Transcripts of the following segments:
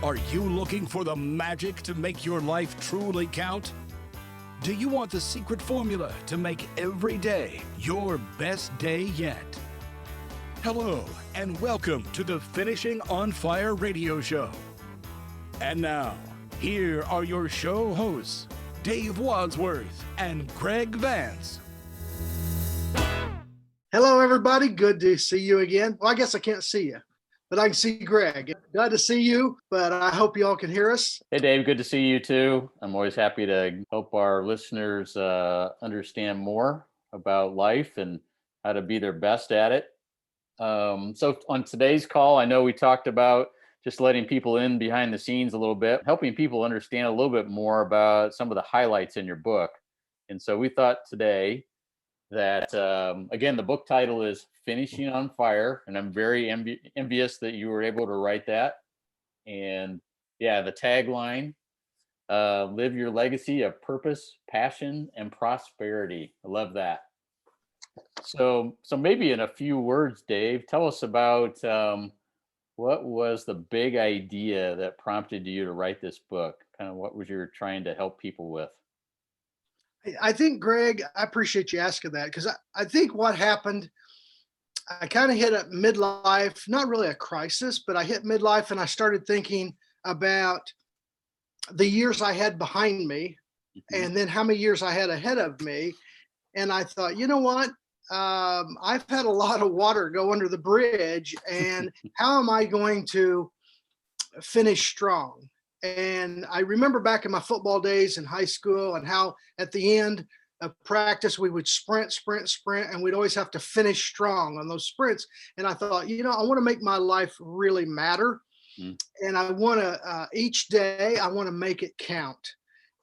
Are you looking for the magic to make your life truly count? Do you want the secret formula to make every day your best day yet? Hello, and welcome to the Finishing on Fire radio show. And now, here are your show hosts, Dave Wadsworth and Greg Vance. Hello, everybody. Good to see you again. Well, I guess I can't see you, but I can see Greg. Glad to see you, but I hope you all can hear us. Hey, Dave. Good to see you, too. I'm always happy to help our listeners understand more about life and how to be their best at it. So on today's call, I know we talked about just letting people in behind the scenes a little bit, helping people understand a little bit more about some of the highlights in your book. And so we thought today that, again, the book title is Finishing on Fire, and I'm very envious that you were able to write that. And yeah, the tagline, live your legacy of purpose, passion, and prosperity. I love that. So maybe in a few words, Dave, tell us about what was the big idea that prompted you to write this book? Kind of what was you trying to help people with? I think, Greg, I appreciate you asking that, because I think what happened, I kind of hit a midlife, not really a crisis, but I hit midlife and I started thinking about the years I had behind me and then how many years I had ahead of me. And I thought, you know what? I've had a lot of water go under the bridge, and how am I going to finish strong? And I remember back in my football days in high school and how at the end of practice, we would sprint, and we'd always have to finish strong on those sprints. And I thought, you know, I want to make my life really matter. And I want to, each day, I want to make it count.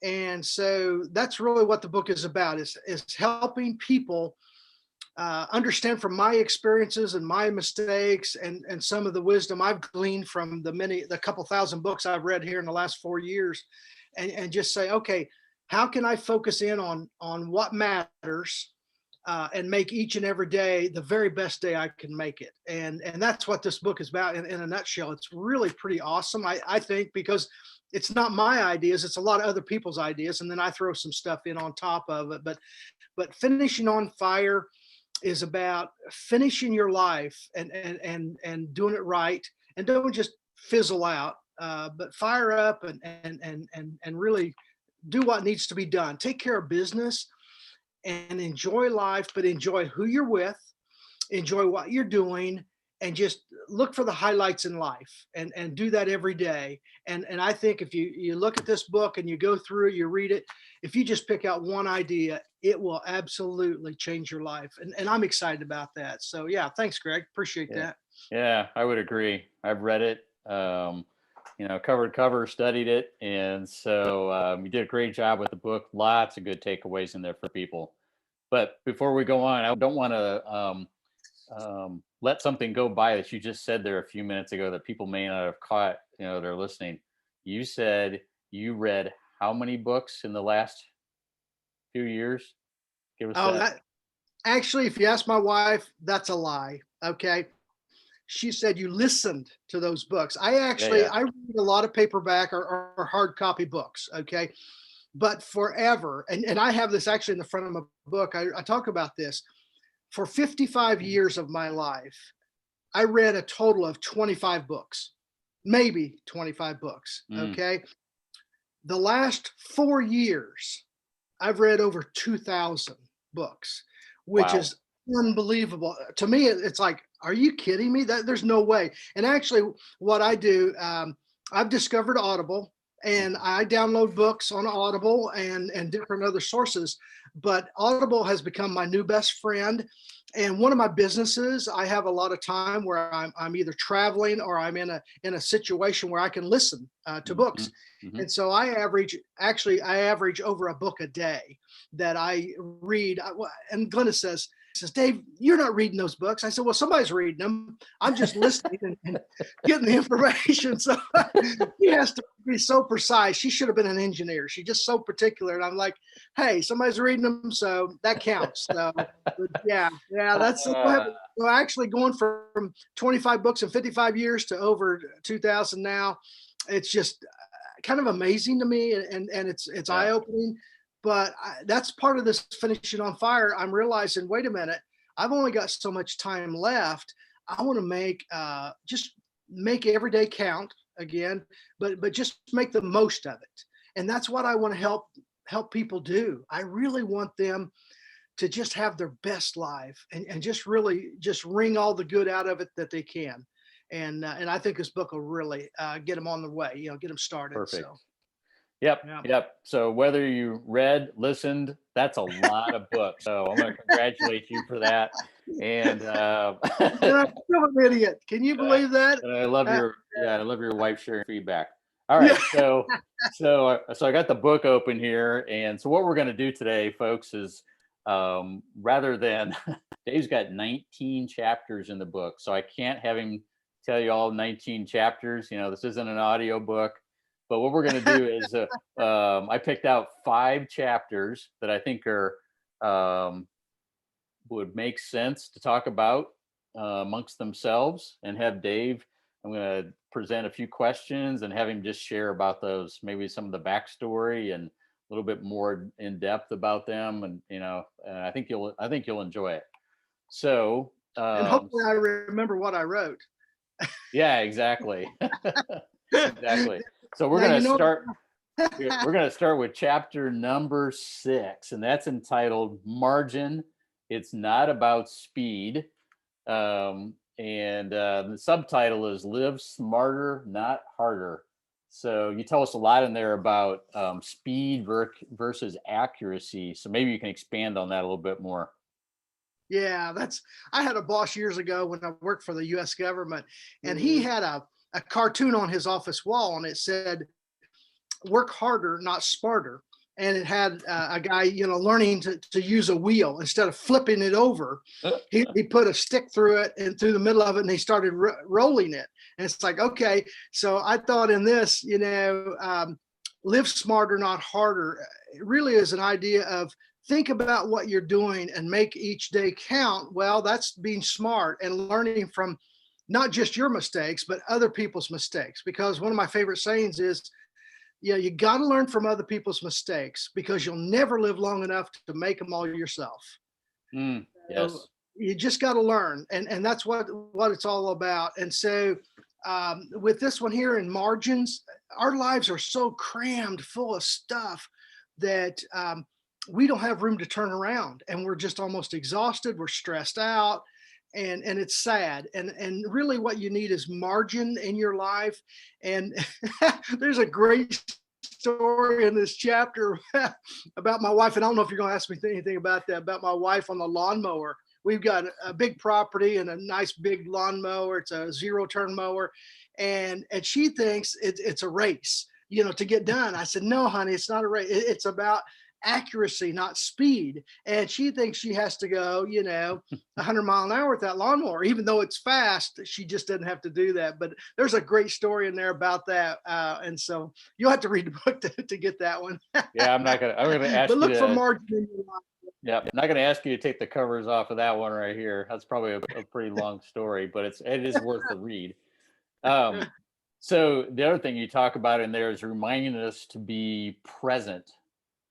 And so that's really what the book is about, is helping people understand from my experiences and my mistakes and some of the wisdom I've gleaned from the couple thousand books I've read here in the last 4 years, and just say, okay, how can I focus in on what matters and make each and every day the very best day I can make it. And that's what this book is about in a nutshell. It's really pretty awesome, I think, because it's not my ideas, it's a lot of other people's ideas. And then I throw some stuff in on top of it. But Finishing on Fire is about finishing your life and doing it right, and don't just fizzle out, but fire up and really do what needs to be done. Take care of business and enjoy life, but enjoy who you're with, enjoy what you're doing, and just look for the highlights in life and do that every day. And I think if you look at this book and you go through it, you read it, if you just pick out one idea, it will absolutely change your life. And I'm excited about that. So yeah, thanks, Greg. Appreciate that. Yeah, I would agree. I've read it, cover to cover, studied it. And so you did a great job with the book. Lots of good takeaways in there for people. But before we go on, I don't want to let something go by that you just said there a few minutes ago that people may not have caught, they're listening. You said you read how many books in the last few years? Give us that. Actually, if you ask my wife, that's a lie. Okay. She said you listened to those books. I read a lot of paperback or hard copy books. Okay. But forever, and I have this actually in the front of my book, I talk about this. For 55 years of my life, I read a total of 25 books, maybe 25 books. Okay. The last 4 years, I've read over 2,000 books, which is unbelievable. To me, it's like, are you kidding me? There's no way. And actually, what I do, I've discovered Audible, and I download books on Audible and different other sources. But Audible has become my new best friend. And one of my businesses, I have a lot of time where I'm either traveling or I'm in a situation where I can listen to books. And so I average over a book a day that I read. And Glennis says, Dave, you're not reading those books. I said, well, somebody's reading them. I'm just listening and getting the information. So he has to be so precise. She should have been an engineer. She's just so particular. And I'm like, hey, somebody's reading them, so that counts. So, yeah, that's so actually going from 25 books in 55 years to over 2,000 now. it's just kind of amazing to me, and it's Yeah. eye-opening. But that's part of this finishing on fire. I'm realizing, wait a minute, I've only got so much time left. I want to make just make every day count again, but just make the most of it. And that's what I want to help people do. I really want them to just have their best life, and just really just wring all the good out of it that they can. And I think this book will really get them on the way, get them started. Perfect. So Yep. yeah. Yep. So whether you read, listened, that's a lot of books. So I'm going to congratulate you for that. And And I'm still an idiot. Can you believe that? I love I love your wife sharing feedback. All right. Yeah. So I got the book open here. And so what we're going to do today, folks, is rather than Dave's got 19 chapters in the book. So I can't have him tell you all 19 chapters. This isn't an audio book. But what we're going to do is I picked out 5 chapters that I think are would make sense to talk about amongst themselves, and have Dave. I'm going to present a few questions and have him just share about those, maybe some of the backstory and a little bit more in depth about them. And I think you'll enjoy it. So and hopefully I remember what I wrote. Yeah, exactly. Exactly. So we're going to start. We're going to start with chapter number 6, and that's entitled "Margin." It's not about speed, and the subtitle is "Live Smarter, Not Harder." So you tell us a lot in there about speed versus accuracy. So maybe you can expand on that a little bit more. Yeah, I had a boss years ago when I worked for the U.S. government, and he had a cartoon on his office wall, and it said, "Work harder, not smarter." And it had a guy, learning to use a wheel instead of flipping it over. He put a stick through it and through the middle of it, and he started rolling it. And it's like, okay, so I thought in this, live smarter, not harder. It really is an idea of think about what you're doing and make each day count. Well, that's being smart and learning from not just your mistakes, but other people's mistakes. Because one of my favorite sayings is, you got to learn from other people's mistakes, because you'll never live long enough to make them all yourself. Yes. So you just got to learn. And that's what it's all about. And so with this one here in margins, our lives are so crammed full of stuff that we don't have room to turn around, and we're just almost exhausted. We're stressed out, and it's sad. And really what you need is margin in your life. And there's a great story in this chapter about my wife. And I don't know if you're going to ask me anything about that, about my wife on the lawnmower. We've got a big property and a nice big lawnmower. It's a 0-turn mower. And she thinks it's a race, to get done. I said, no, honey, it's not a race. It's about accuracy, not speed. And she thinks she has to go, 100 mile an hour with that lawnmower, even though it's fast. She just doesn't have to do that. But there's a great story in there about that. And so you'll have to read the book to get that one. Yeah, I'm going to ask but you look for margin in your life. Yeah, I'm not going to ask you to take the covers off of that one right here. That's probably a pretty long story, but it is worth the read. So the other thing you talk about in there is reminding us to be present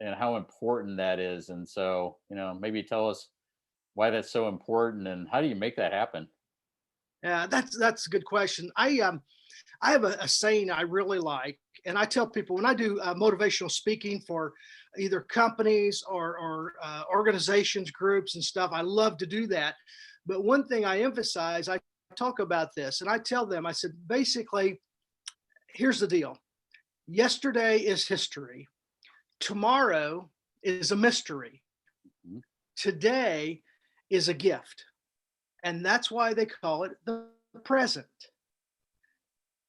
and how important that is. And so, maybe tell us why that's so important and how do you make that happen? Yeah, that's a good question. I have a saying I really like, and I tell people when I do motivational speaking for either companies or organizations, groups and stuff, I love to do that. But one thing I emphasize, I talk about this, and I tell them, I said, basically, here's the deal. Yesterday is history. Tomorrow is a mystery. Mm-hmm. Today is a gift. And that's why they call it the present.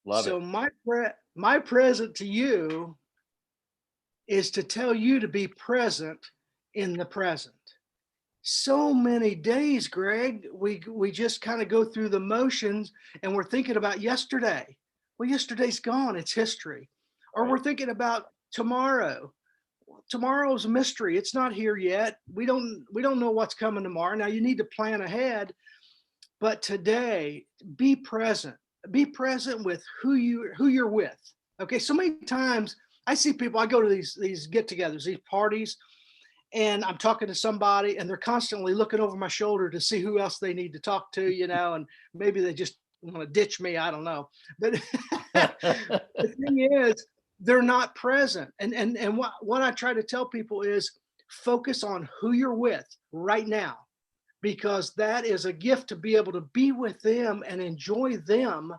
Love so it. my present to you is to tell you to be present in the present. So many days, Greg, we just kind of go through the motions and we're thinking about yesterday. Well, yesterday's gone, it's history. Or Right. We're thinking about tomorrow. Tomorrow's a mystery. It's not here yet. We don't know what's coming tomorrow. Now you need to plan ahead, but today, be present. Be present with who you're with. Okay, so many times I see people, I go to these get-togethers, these parties, and I'm talking to somebody and they're constantly looking over my shoulder to see who else they need to talk to, and maybe they just want to ditch me. I don't know. But the thing is, they're not present. And what I try to tell people is focus on who you're with right now, because that is a gift to be able to be with them and enjoy them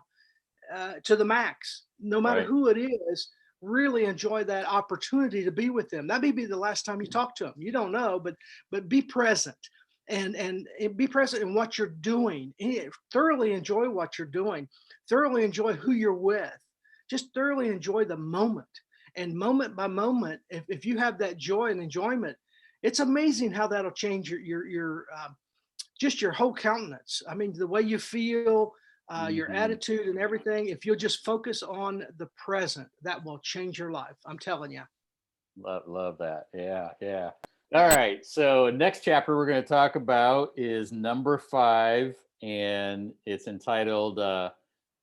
to the max, no matter Right. who it is. Really enjoy that opportunity to be with them. That may be the last time you talk to them. You don't know, but be present and be present in what you're doing. Thoroughly enjoy what you're doing. Thoroughly enjoy who you're with. Just thoroughly enjoy the moment. And moment by moment, if you have that joy and enjoyment, it's amazing how that'll change your just your whole countenance. I mean, the way you feel, your Mhm. attitude and everything. If you'll just focus on the present, that will change your life. I'm telling you. Love that. Yeah, yeah. All right. So next chapter we're going to talk about is number 5, and it's entitled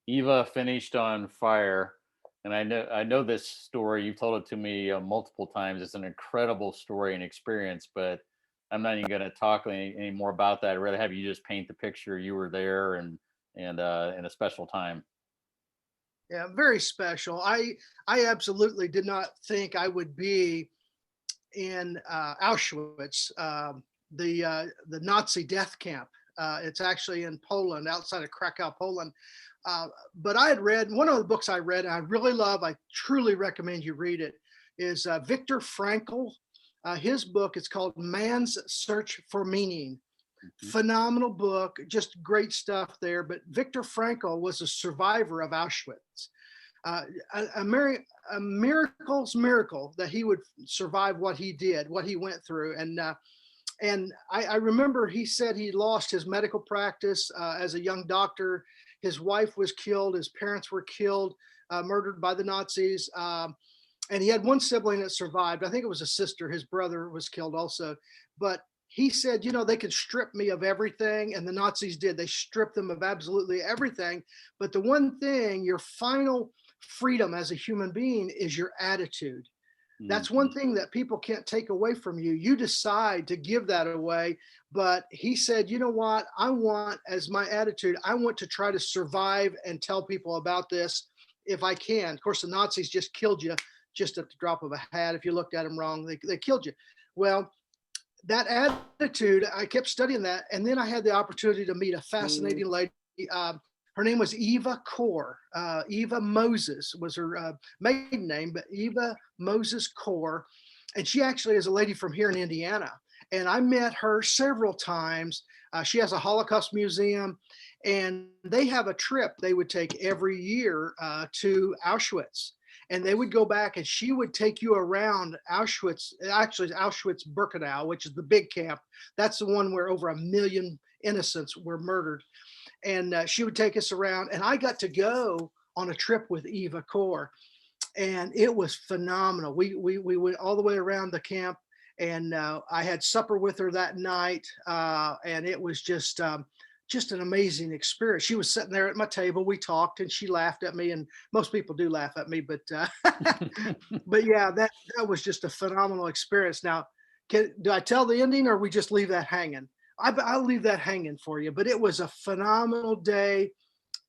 "Eva Finished on Fire." And I know this story. You've told it to me multiple times. It's an incredible story and experience, but I'm not even going to talk any more about that. I'd rather have you just paint the picture. You were there, and in a special time. Yeah, very special. I absolutely did not think I would be in Auschwitz, the Nazi death camp. It's actually in Poland, outside of Krakow, Poland. But I had read one of the books I read, and I really love. I truly recommend you read it. Is Viktor Frankl. His book. It's called Man's Search for Meaning. Mhm. Phenomenal book, just great stuff there. But Viktor Frankl was a survivor of Auschwitz. Uh, a miracle's miracle that he would survive what he did, what he went through. And I remember he said he lost his medical practice as a young doctor. His wife was killed. His parents were killed, murdered by the Nazis. And he had one sibling that survived. I think it was a sister. His brother was killed also. But he said, they could strip me of everything. And the Nazis did. They stripped them of absolutely everything. But the one thing, your final freedom as a human being, is your attitude. That's one Mhm. thing that people can't take away from you. You decide to give that away. But he said, you know what? I want, as my attitude, I want to try to survive and tell people about this if I can. Of course, the Nazis just killed you just at the drop of a hat. If you looked at them wrong, they killed you. Well, that attitude, I kept studying that. And then I had the opportunity to meet a fascinating lady. Her name was Eva Core. Eva Moses was her maiden name, but Eva Moses Core. And she actually is a lady from here in Indiana. And I met her several times. She has a Holocaust museum, and they have a trip they would take every year to Auschwitz. And they would go back, and she would take you around Auschwitz, actually Auschwitz-Birkenau, which is the big camp. That's the one where over 1 million innocents were murdered. And she would take us around, and I got to go on a trip with Eva Core, and it was phenomenal. We went all the way around the camp, and I had supper with her that night, and it was just an amazing experience. She was sitting there at my table. We talked, and she laughed at me, and most people do laugh at me, but but yeah, that was just a phenomenal experience. Now, do I tell the ending, or we just leave that hanging? I'll leave that hanging for you. But it was a phenomenal day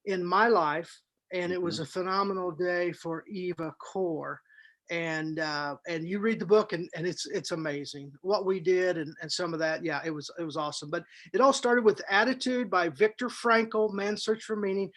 in my life, and it was Mhm. a phenomenal day for Eva Core. And you read the book, and it's amazing what we did, and some of that. Yeah, it was awesome. But it all started with Attitude by Viktor Frankl, Man's Search for Meaning,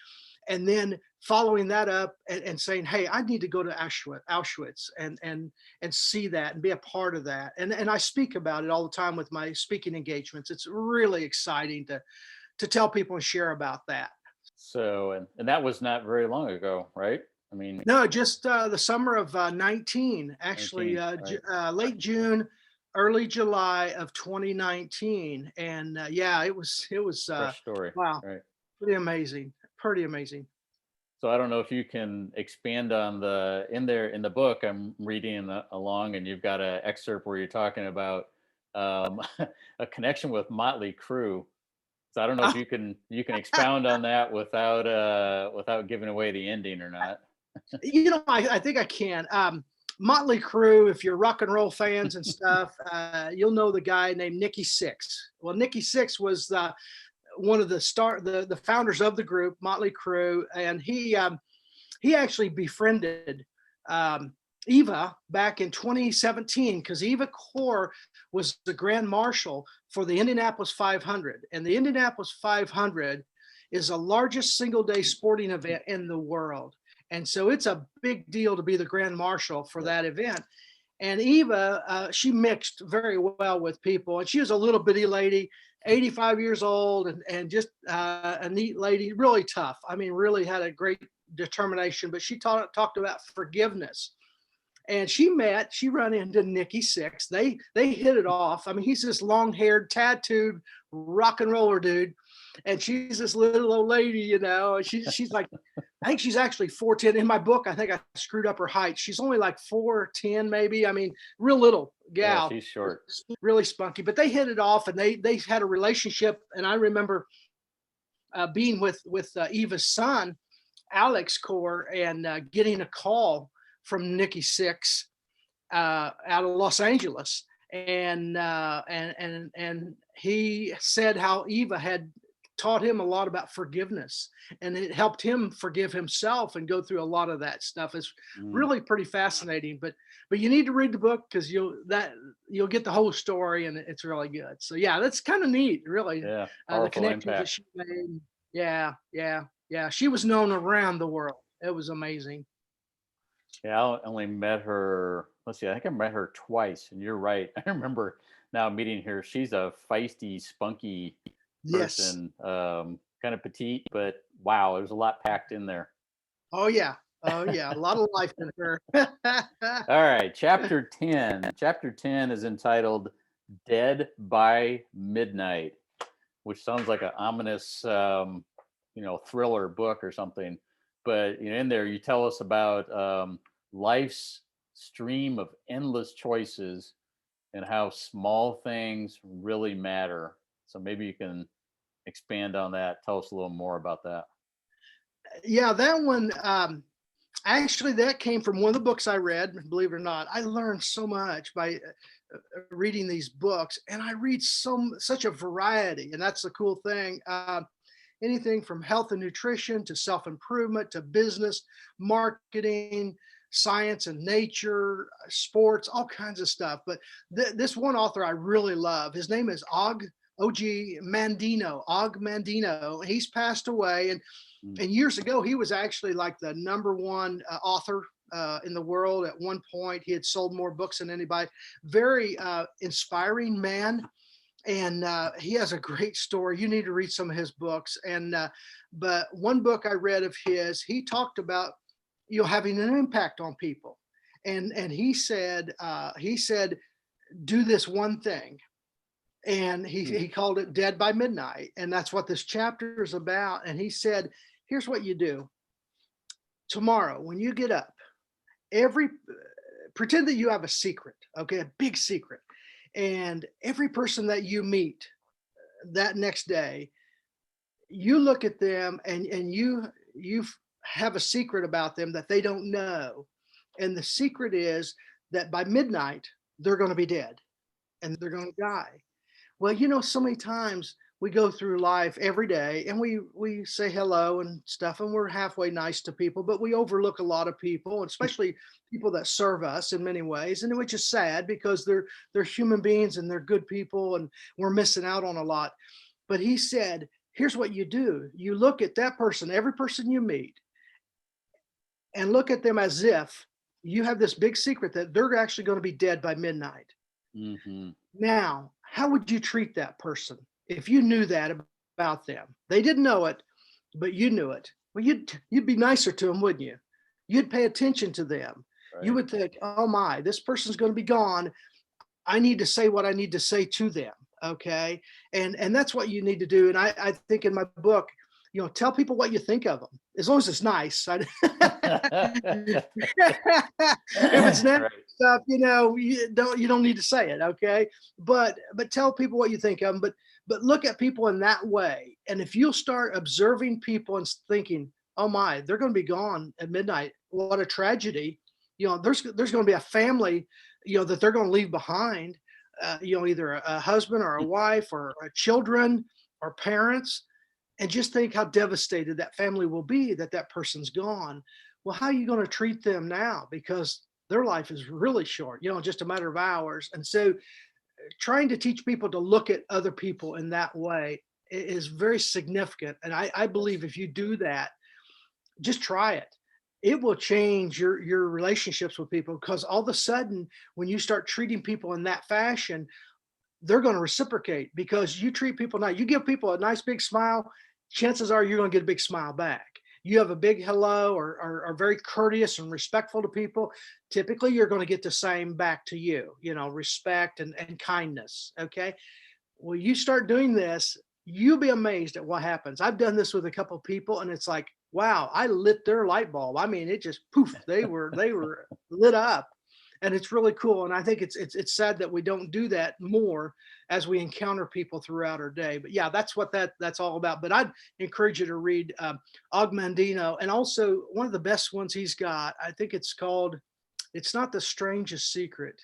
and then following that up and saying, hey, I need to go to Auschwitz and see that and be a part of that. And I speak about it all the time with my speaking engagements. It's really exciting to tell people and share about that. So, and that was not very long ago, right? I mean, No, just the summer of 19, actually, 19, right? late June, early July of 2019. And yeah, it was Fresh story, wow, right? pretty amazing, pretty amazing. So I don't know if you can expand on in the book I'm reading along, and you've got an excerpt where you're talking about um, a connection with Motley Crue. So I don't know if you can expound on that without giving away the ending or not. I think I can. Motley Crue, if you're rock and roll fans and stuff, you'll know the guy named Nikki Sixx. Well, Nikki Sixx was one of the founders of the group Motley Crue, and he actually befriended Eva back in 2017 because Eva Core was the grand marshal for the Indianapolis 500, and the Indianapolis 500 is the largest single day sporting event in the world. And so it's a big deal to be the grand marshal for that event. And Eva, she mixed very well with people. And she was a little bitty lady, 85 years old, and just a neat lady, really tough. I mean, really had a great determination. But she talked about forgiveness. And she ran into Nikki Sixx. They hit it off. I mean, he's this long-haired, tattooed rock and roller dude. And she's this little old lady, she's like, I think she's actually 4'10". In my book, I think I screwed up her height. She's only like 4'10", maybe. I mean, real little gal. Yeah, she's short. Really spunky. But they hit it off, and they had a relationship. And I remember being with Eva's son, Alex Core, and getting a call from Nikki Sixx out of Los Angeles. And he said how Eva had taught him a lot about forgiveness, and it helped him forgive himself and go through a lot of that stuff. It's really pretty fascinating, but you need to read the book because you'll get the whole story, and it's really good. So yeah, that's kind of neat, really. Yeah, the connections that she made. Yeah. She was known around the world. It was amazing. Yeah, I only met her. Let's see, I think I met her twice, and you're right. I remember now meeting her. She's a feisty, spunky person, kind of petite, but wow, there's a lot packed in there. Oh yeah, a lot of life in her. All right, chapter 10. Chapter 10 is entitled "Dead by Midnight," which sounds like an ominous, thriller book or something. But in there, you tell us about life's stream of endless choices and how small things really matter. So maybe you can expand on that. Tell us a little more about that. Yeah, that one, actually, that came from one of the books I read. Believe it or not, I learned so much by reading these books, and I read such a variety, and that's the cool thing. Anything from health and nutrition to self-improvement to business, marketing, science and nature, sports, all kinds of stuff. But this one author I really love, his name is Og Mandino. He's passed away, and years ago he was actually like the number one author in the world at one point. He had sold more books than anybody. Very inspiring man, and he has a great story. You need to read some of his books. And but one book I read of his, he talked about having an impact on people, and he said do this one thing. And he called it Dead by Midnight. And that's what this chapter is about. And he said, here's what you do. Tomorrow, when you get up, pretend that you have a secret, okay, a big secret. And every person that you meet that next day, you look at them and you have a secret about them that they don't know. And the secret is that by midnight, they're going to be dead and they're going to die. Well, so many times we go through life every day and we say hello and stuff, and we're halfway nice to people, but we overlook a lot of people, especially people that serve us in many ways. And which is sad because they're human beings and they're good people, and we're missing out on a lot. But he said, here's what you do. You look at that person, every person you meet, and look at them as if you have this big secret that they're actually going to be dead by midnight. Mm-hmm. Now, how would you treat that person if you knew that about them? They didn't know it, but you knew it. Well, you'd be nicer to them, wouldn't you? You'd pay attention to them. Right. You would think, oh my, this person's going to be gone. I need to say what I need to say to them. Okay. And that's what you need to do. And I think in my book, tell people what you think of them, as long as it's nice. If it's negative stuff, you don't need to say it, okay? But tell people what you think of them. But look at people in that way, and if you'll start observing people and thinking, oh my, they're going to be gone at midnight. What a tragedy. There's going to be a family, that they're going to leave behind, either a husband or a wife or children or parents. And just think how devastated that family will be that person's gone. Well, how are you going to treat them now? Because their life is really short, just a matter of hours. And so trying to teach people to look at other people in that way is very significant. And I believe if you do that, just try it. It will change your relationships with people, because all of a sudden, when you start treating people in that fashion, they're going to reciprocate, because you treat people nice. You give people a nice big smile, chances are you're going to get a big smile back. You have a big hello, or are very courteous and respectful to people, typically you're going to get the same back to you, respect and kindness. Okay. Well, you start doing this, you'll be amazed at what happens. I've done this with a couple of people, and it's like, wow, I lit their light bulb. I mean, it just poof, they were lit up. And it's really cool. And I think it's sad that we don't do that more as we encounter people throughout our day. But yeah, that's what that's all about. But I'd encourage you to read Og Mandino, and also one of the best ones he's got. I think it's called "It's Not the Strangest Secret."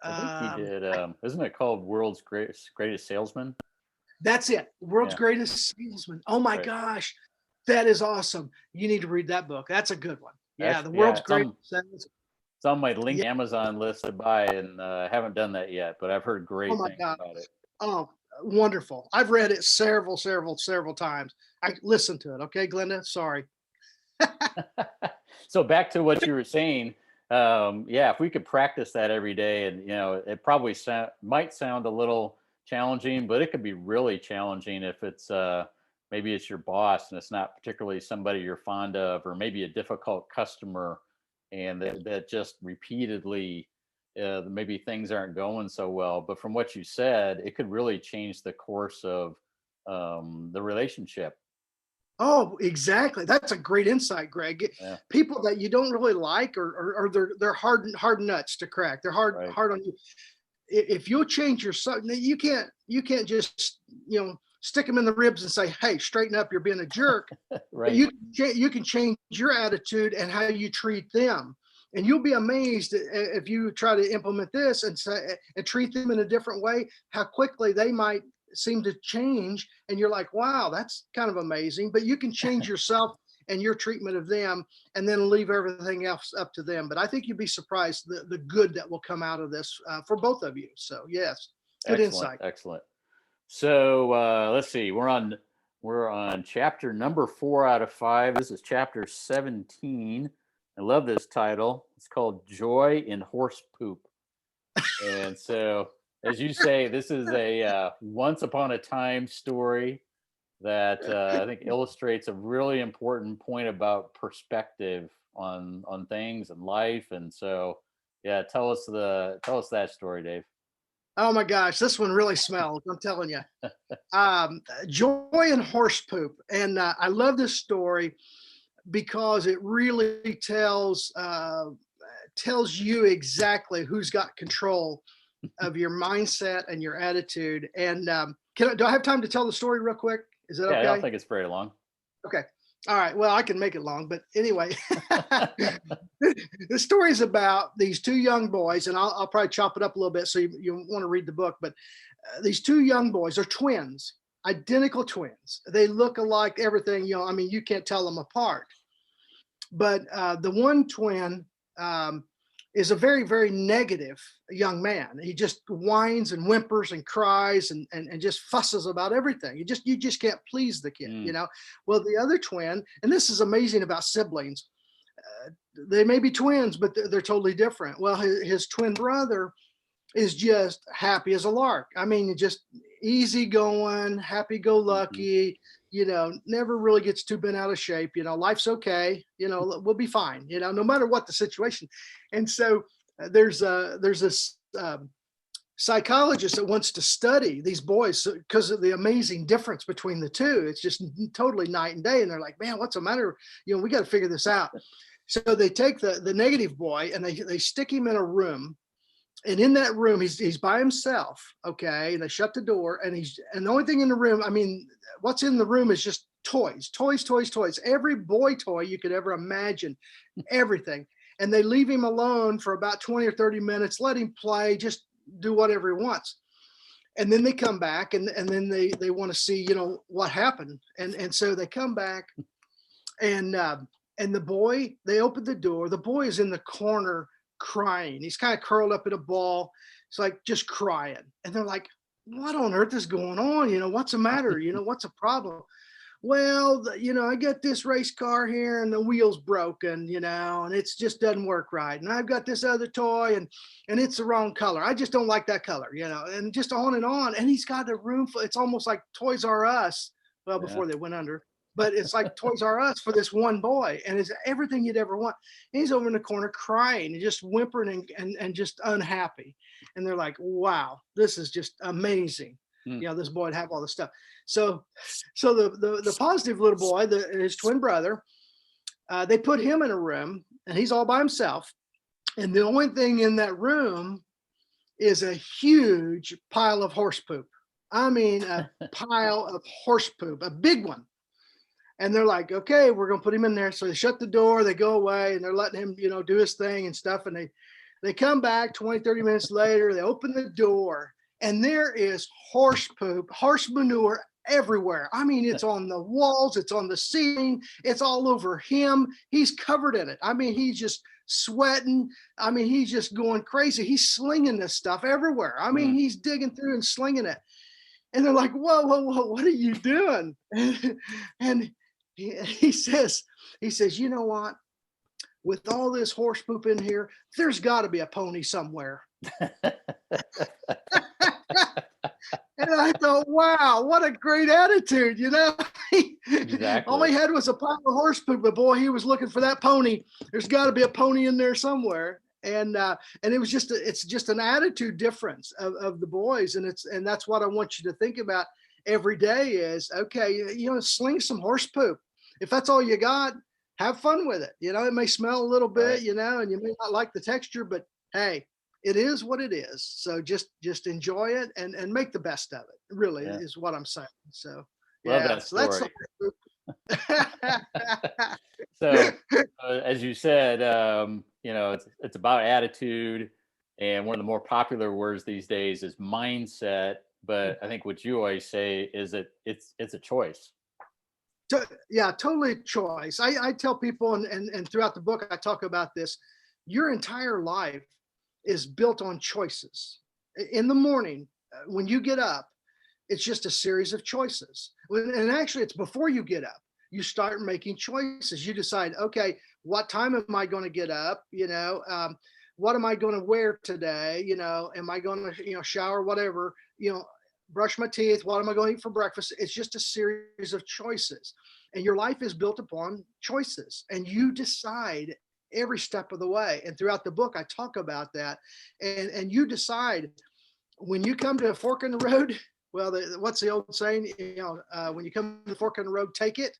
I think he did. Isn't it called World's Greatest Salesman? That's it. World's Greatest Salesman. Oh my gosh, that is awesome. You need to read that book. That's a good one. Yeah, the World's Greatest Salesman. It's on my link Amazon list to buy, and haven't done that yet, but I've heard great things about it. Oh, wonderful. I've read it several times. I listened to it. Okay, Glenda, sorry. So back to what you were saying. If we could practice that every day, and it probably might sound a little challenging, but it could be really challenging if it's maybe it's your boss and it's not particularly somebody you're fond of, or maybe a difficult customer, and that just repeatedly maybe things aren't going so well. But from what you said, it could really change the course of the relationship. Oh, exactly. That's a great insight, Greg. Yeah. People that you don't really like, or they're hard nuts to crack. They're hard on you. If you'll change yourself, you can't just stick them in the ribs and say, "Hey, straighten up, you're being a jerk." Right. You can change your attitude and how you treat them, and you'll be amazed if you try to implement this and treat them in a different way, how quickly they might seem to change. And you're like, wow, that's kind of amazing. But you can change yourself and your treatment of them, and then leave everything else up to them. But I think you'd be surprised the good that will come out of this for both of you. So yes, good insight. Excellent. So let's see. We're on chapter number 4 out of 5. This is chapter 17. I love this title. It's called "Joy in Horse Poop." And so, as you say, this is a once upon a time story that I think illustrates a really important point about perspective on things and life. And so, yeah, tell us that story, Dave. Oh my gosh, this one really smells. I'm telling you. Joy in horse poop. And I love this story because it really tells you exactly who's got control of your mindset and your attitude. And do I have time to tell the story real quick? Is that okay? I don't think it's very long. Okay. All right. Well, I can make it long, but anyway, the story is about these two young boys, and I'll probably chop it up a little bit so you want to read the book. But these two young boys are twins, identical twins. They look alike, everything. You can't tell them apart. But the one twin is a very, very negative young man. He just whines and whimpers and cries and just fusses about everything. You just can't please the kid, Well, the other twin, and this is amazing about siblings, they may be twins, but they're totally different. Well, his twin brother is just happy as a lark. I mean, just easygoing, happy-go-lucky, never really gets too bent out of shape. Life's okay. We'll be fine, no matter what the situation. And so there's this psychologist that wants to study these boys because of the amazing difference between the two. It's just totally night and day. And they're like, man, what's the matter? We got to figure this out. So they take the negative boy and they stick him in a room. And in that room, he's by himself. Okay. And they shut the door, and the only thing in the room, what's in the room is just toys, every boy toy you could ever imagine, everything. And they leave him alone for about 20 or 30 minutes, let him play, just do whatever he wants. And then they come back and then they want to see, what happened. And so they come back and the boy, they open the door. The boy is in the corner crying. He's kind of curled up in a ball. It's like just crying. And they're like, what on earth is going on? What's the matter? What's the problem? Well, I got this race car here and the wheel's broken, and it's just doesn't work right. And I've got this other toy and it's the wrong color. I just don't like that color, and just on and on. And he's got a room full. It's almost like Toys R Us. Well, before they went under, but it's like Toys R Us for this one boy. And it's everything you'd ever want. And he's over in the corner crying and just whimpering and just unhappy. And they're like, wow, this is just amazing. This boy would have all this stuff. So the positive little boy, his twin brother, they put him in a room and he's all by himself. And the only thing in that room is a huge pile of horse poop. I mean, a pile of horse poop, a big one. And they're like, okay, we're going to put him in there. So they shut the door, they go away and they're letting him, do his thing and stuff. And they come back 20, 30 minutes later, they open the door and there is horse poop, horse manure everywhere. I mean, it's on the walls, it's on the ceiling, it's all over him. He's covered in it. I mean, he's just sweating. I mean, he's just going crazy. He's slinging this stuff everywhere. I mean, he's digging through and slinging it. And they're like, whoa, what are you doing? And he says, you know what? With all this horse poop in here, there's got to be a pony somewhere. And I thought, wow, what a great attitude, Exactly. All he had was a pile of horse poop, but boy, he was looking for that pony. There's got to be a pony in there somewhere. And it was it's just an attitude difference of the boys. And that's what I want you to think about every day is, okay, sling some horse poop. If that's all you got, have fun with it. It may smell a little bit, right. And you may not like the texture, but hey, it is what it is. So just enjoy it and make the best of it, really is what I'm saying. So love that story. So that's so as you said, it's about attitude, and one of the more popular words these days is mindset. But I think what you always say is that it's a choice. Yeah, totally choice. I tell people, and throughout the book, I talk about this. Your entire life is built on choices. In the morning, when you get up, it's just a series of choices. And actually, it's before you get up. You start making choices. You decide, okay, what time am I going to get up? What am I going to wear today? Am I going to, shower, whatever, brush my teeth? What am I going to eat for breakfast? It's just a series of choices. And your life is built upon choices. And you decide every step of the way. And throughout the book, I talk about that. And you decide when you come to a fork in the road. Well, what's the old saying? When you come to the fork in the road, take it.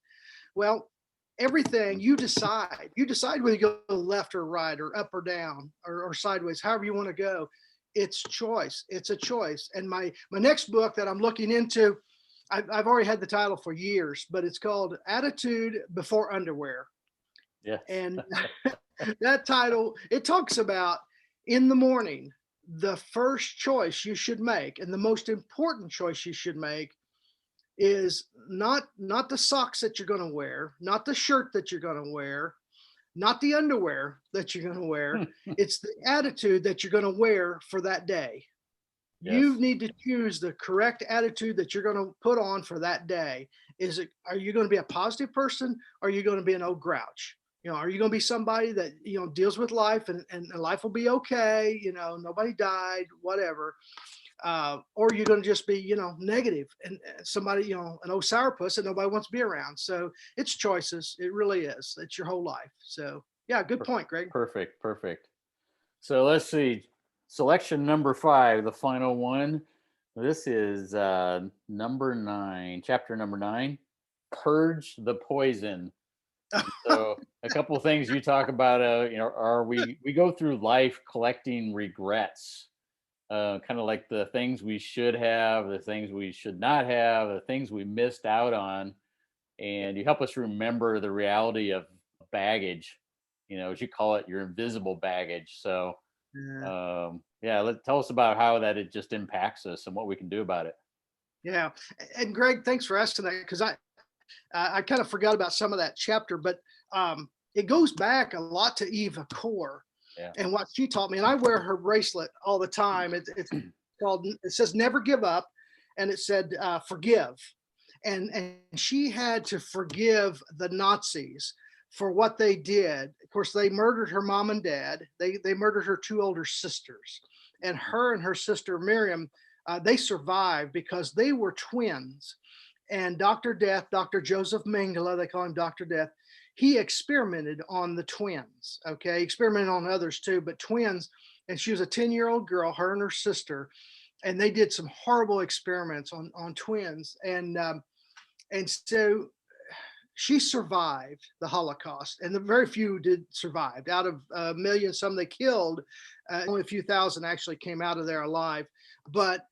Well, everything you decide whether you go left or right or up or down or sideways, however you want to go. It's choice. It's a choice. And my next book that I'm looking into, I've already had the title for years, but it's called Attitude Before Underwear. Yeah. And that title, it talks about in the morning, the first choice you should make, and the most important choice you should make is not the socks that you're going to wear, not the shirt that you're going to wear, not the underwear that you're going to wear. It's the attitude that you're going to wear for that day. Yes. You need to choose the correct attitude that you're going to put on for that day. Are you going to be a positive person? Or are you going to be an old grouch? Are you going to be somebody that, deals with life and life will be okay? Nobody died, whatever. Or you're going to just be, negative and somebody, an old sourpuss that nobody wants to be around. So it's choices. It really is. It's your whole life. So yeah, good point, Greg. Perfect. So let's see. Selection number 5, the final one. This is number 9, chapter number 9, Purge the Poison. So a couple of things you talk about, are we go through life collecting regrets, kind of like the things we should have, the things we should not have, the things we missed out on. and you help us remember the reality of baggage, as you call it, your invisible baggage. So, Yeah. tell us about how that it just impacts us and what we can do about it. Yeah. And Greg, thanks for asking that, because I kind of forgot about some of that chapter, but it goes back a lot to Eva Core Yeah. and what she taught me. And I wear her bracelet all the time. It's called, it says never give up. And it said forgive. And she had to forgive the Nazis for what they did. Of course, they murdered her mom and dad. They murdered her two older sisters. And her sister Miriam, they survived because they were twins. And Dr. Death, Dr. Joseph Mengele, they call him Dr. Death, he experimented on the twins, okay? Experimented on others too, but twins. And she was a 10-year-old girl, her and her sister, and they did some horrible experiments on twins. And so she survived the Holocaust, and the very few did survive. Out of a million, some they killed, only a few thousand actually came out of there alive. But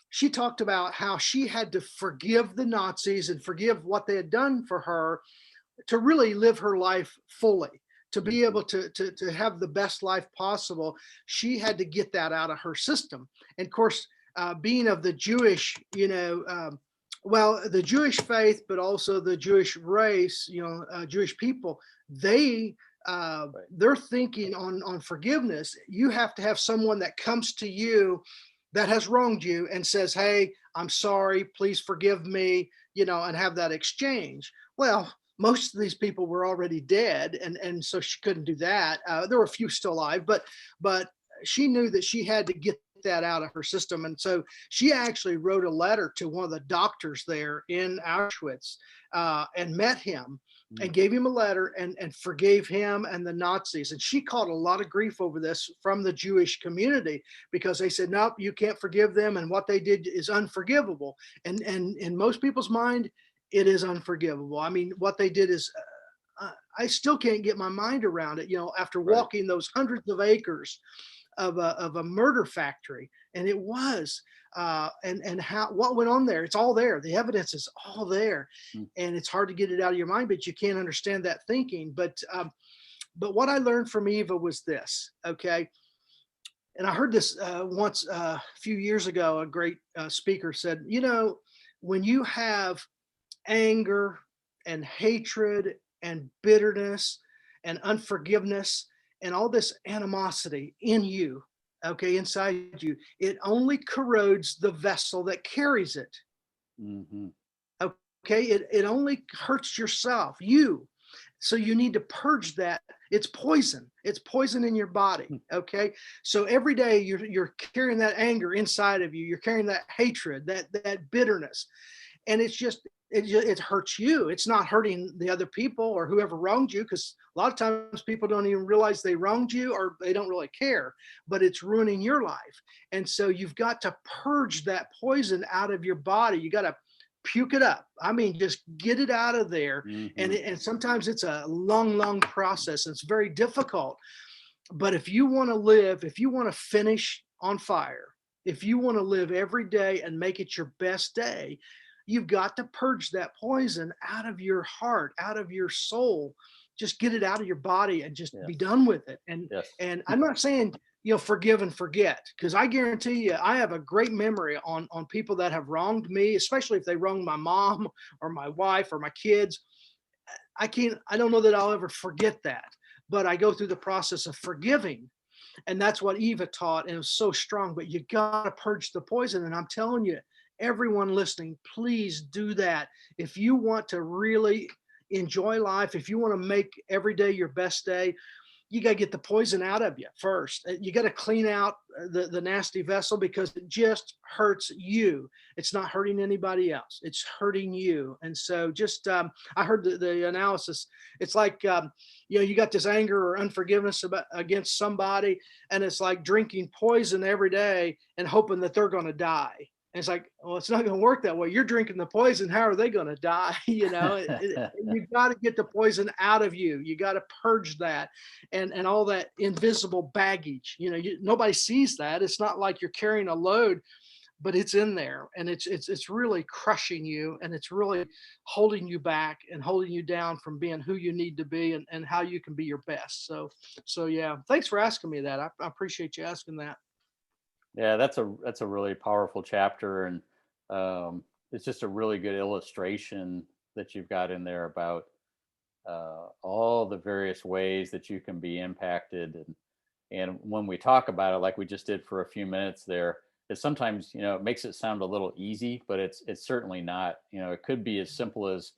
she talked about how she had to forgive the Nazis and forgive what they had done for her to really live her life fully, to be able to have the best life possible. She had to get that out of her system. And of course, being of the Jewish, the Jewish faith, but also the Jewish race, Jewish people, they're thinking on forgiveness. You have to have someone that comes to you that has wronged you and says, hey, I'm sorry, please forgive me, and have that exchange. Well, most of these people were already dead, and so she couldn't do that. There were a few still alive, but she knew that she had to get that out of her system. And so she actually wrote a letter to one of the doctors there in Auschwitz and met him and gave him a letter and forgave him and the Nazis. And she caught a lot of grief over this from the Jewish community, because they said, nope, you can't forgive them, and what they did is unforgivable. And in most people's mind, it is unforgivable. I mean, what they did is, I still can't get my mind around it, after walking those hundreds of acres of a murder factory. And it was, and what went on there, it's all there. The evidence is all there. And it's hard to get it out of your mind, but you can't understand that thinking. But what I learned from Eva was this, okay? And I heard this once a few years ago, a great speaker said, when you have anger and hatred and bitterness and unforgiveness and all this animosity in you, okay, inside you, it only corrodes the vessel that carries it. Mm-hmm. Okay, it only hurts yourself, you. So you need to purge that. It's poison. It's poison in your body. Okay. So every day you're carrying that anger inside of you. You're carrying that hatred, that bitterness. And it hurts you. It's not hurting the other people or whoever wronged you, because a lot of times people don't even realize they wronged you, or they don't really care, but it's ruining your life. And so you've got to purge that poison out of your body. You got to puke it up. I mean, just get it out of there. Mm-hmm. And sometimes it's a long process. It's very difficult. But if you want to live, if you want to finish on fire, if you want to live every day and make it your best day, you've got to purge that poison out of your heart, out of your soul. Just get it out of your body and just be done with it. And I'm not saying, forgive and forget, because I guarantee you, I have a great memory on people that have wronged me, especially if they wronged my mom or my wife or my kids. I don't know that I'll ever forget that, but I go through the process of forgiving. And that's what Eva taught. And it was so strong, but you got to purge the poison. And I'm telling you, everyone listening, please do that. If you want to really enjoy life, if you want to make every day your best day, you got to get the poison out of you first. You got to clean out the nasty vessel, because it just hurts you. It's not hurting anybody else. It's hurting you. And so just, I heard the analysis. It's like, you got this anger or unforgiveness against somebody, and it's like drinking poison every day and hoping that they're going to die. And it's like, well, it's not going to work that way. You're drinking the poison. How are they going to die? You've got to get the poison out of you. You got to purge that and all that invisible baggage. Nobody sees that. It's not like you're carrying a load, but it's in there, and it's really crushing you, and it's really holding you back and holding you down from being who you need to be, and how you can be your best. So yeah, thanks for asking me that. I appreciate you asking that. Yeah, that's a really powerful chapter, and it's just a really good illustration that you've got in there about all the various ways that you can be impacted. And when we talk about it, like we just did for a few minutes there, it sometimes, it makes it sound a little easy, but it's certainly not. It could be as simple as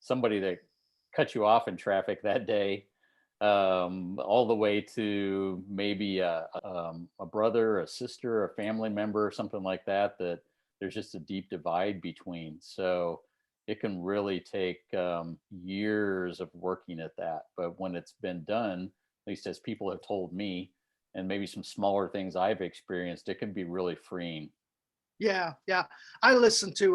somebody that cut you off in traffic that day, all the way to maybe a brother, a sister, a family member, or something like that, that there's just a deep divide between. So it can really take years of working at that. But when it's been done, at least as people have told me, and maybe some smaller things I've experienced, it can be really freeing. Yeah, yeah. I listened to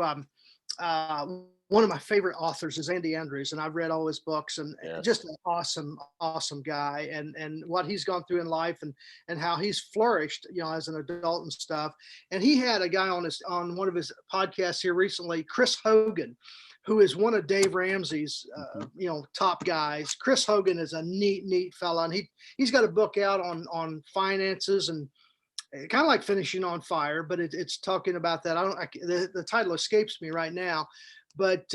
one of my favorite authors is Andy Andrews, and I've read all his books, and Yes. just an awesome guy, and what he's gone through in life, and how he's flourished, as an adult and stuff. And he had a guy on one of his podcasts here recently, Chris Hogan, who is one of Dave Ramsey's top guys. Chris Hogan is a neat fella, and he's got a book out on finances, and kind of like Finishing on Fire, but it's talking about that. The title escapes me right now, but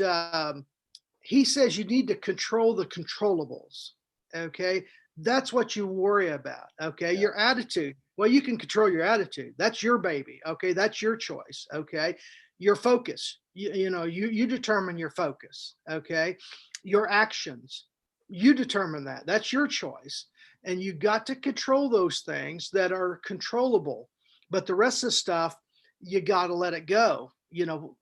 he says you need to control the controllables. Okay. That's what you worry about. Okay. Yeah. Your attitude. Well, you can control your attitude. That's your baby. Okay. That's your choice. Okay. Your focus, you determine your focus. Okay. Your actions, you determine that. That's your choice. And you got to control those things that are controllable. But the rest of the stuff, you got to let it go,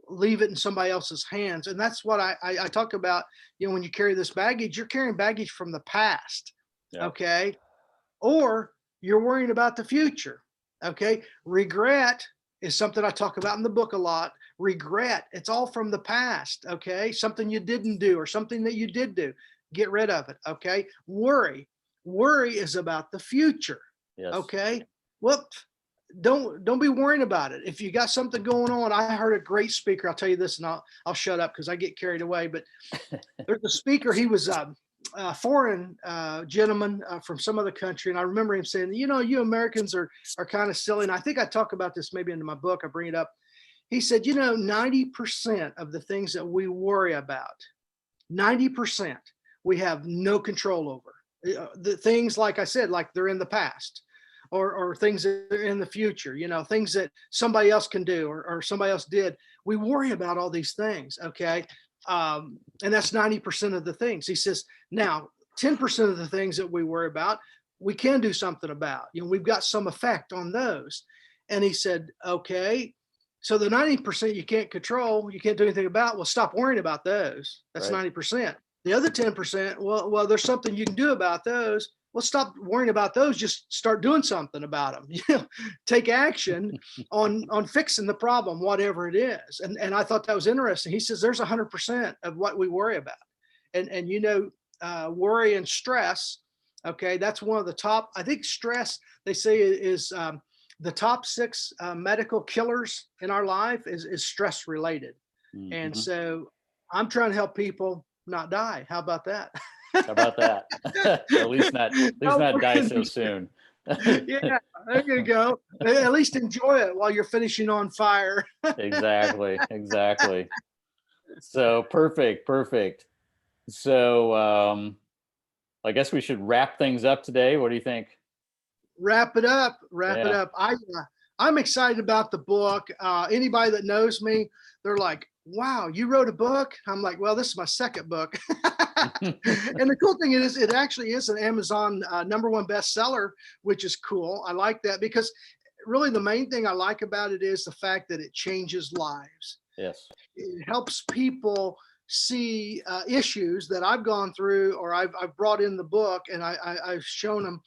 leave it in somebody else's hands. And that's what I talk about, when you carry this baggage, you're carrying baggage from the past. Yeah. Okay. Or you're worrying about the future. Okay. Regret is something I talk about in the book a lot. Regret, it's all from the past. Okay. Something you didn't do or something that you did do. Get rid of it. Okay. Worry is about the future. Yes. Okay. Well, don't be worrying about it. If you got something going on, I heard a great speaker. I'll tell you this, and I'll shut up because I get carried away. But there's a speaker. He was a foreign gentleman from some other country, and I remember him saying, you Americans are kind of silly. And I think I talk about this maybe in my book. I bring it up. He said, 90% of the things that we worry about, 90% we have no control over. The things, like I said, like they're in the past, or things that are in the future, things that somebody else can do or somebody else did. We worry about all these things. Okay. And that's 90% of the things. He says, now 10% of the things that we worry about, we can do something about, we've got some effect on those. And he said, okay, so the 90% you can't control, you can't do anything about, well, stop worrying about those. That's right. 90%. The other 10%, well, there's something you can do about those. Well, stop worrying about those. Just start doing something about them. Take action on fixing the problem, whatever it is. And I thought that was interesting. He says there's 100% of what we worry about, and worry and stress. Okay, that's one of the top. I think stress, they say, is the top 6 medical killers in our life is stress related. Mm-hmm. And so I'm trying to help people not die. How about that? How about that? at least not die so soon. Yeah, there you go. At least enjoy it while you're finishing on fire. Exactly. So perfect. So I guess we should wrap things up today. What do you think? Wrap it up. I'm excited about the book. Anybody that knows me, they're like, wow, you wrote a book? I'm like, well, this is my second book. And the cool thing is, it actually is an Amazon #1 bestseller, which is cool. I like that because really the main thing I like about it is the fact that it changes lives. Yes. It helps people see issues that I've gone through, or I've brought in the book, and I've shown them,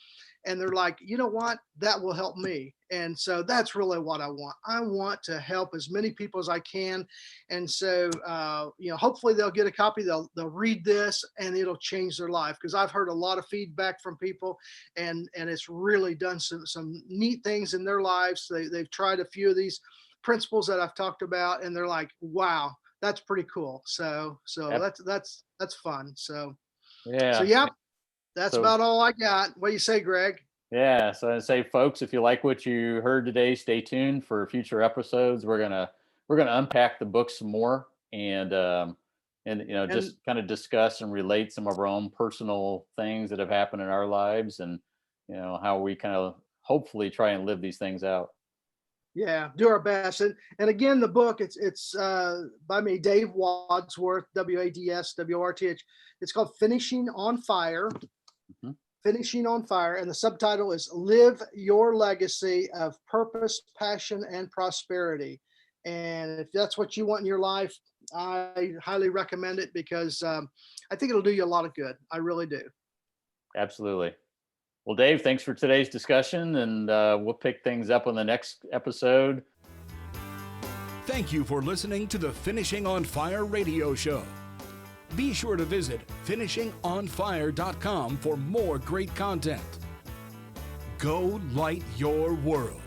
and they're like, you know what, that will help me. And so that's really what I want. I want to help as many people as I can. And so, hopefully they'll get a copy, they'll read this, and it'll change their life. Because I've heard a lot of feedback from people, and it's really done some neat things in their lives. They've tried a few of these principles that I've talked about, and they're like, wow, that's pretty cool. So Yep. that's fun. So Yeah. yeah, that's So about all I got. What do you say, Greg? yeah, so I'd say, folks, if you like what you heard today, stay tuned for future episodes. We're gonna unpack the book some more, and And just kind of discuss and relate some of our own personal things that have happened in our lives, and how we kind of hopefully try and live these things out. yeah, do our best. And again, the book, it's by me, Dave Wadsworth, WADSWORTH. It's called Finishing on Fire. Mhm. Finishing on Fire, and the subtitle is Live Your Legacy of Purpose, Passion, and Prosperity. And if that's what you want in your life, I highly recommend it, because I think it'll do you a lot of good. I really do. Absolutely. Well, Dave, thanks for today's discussion, and we'll pick things up on the next episode. Thank you for listening to the Finishing on Fire radio show. Be sure to visit finishingonfire.com for more great content. Go light your world.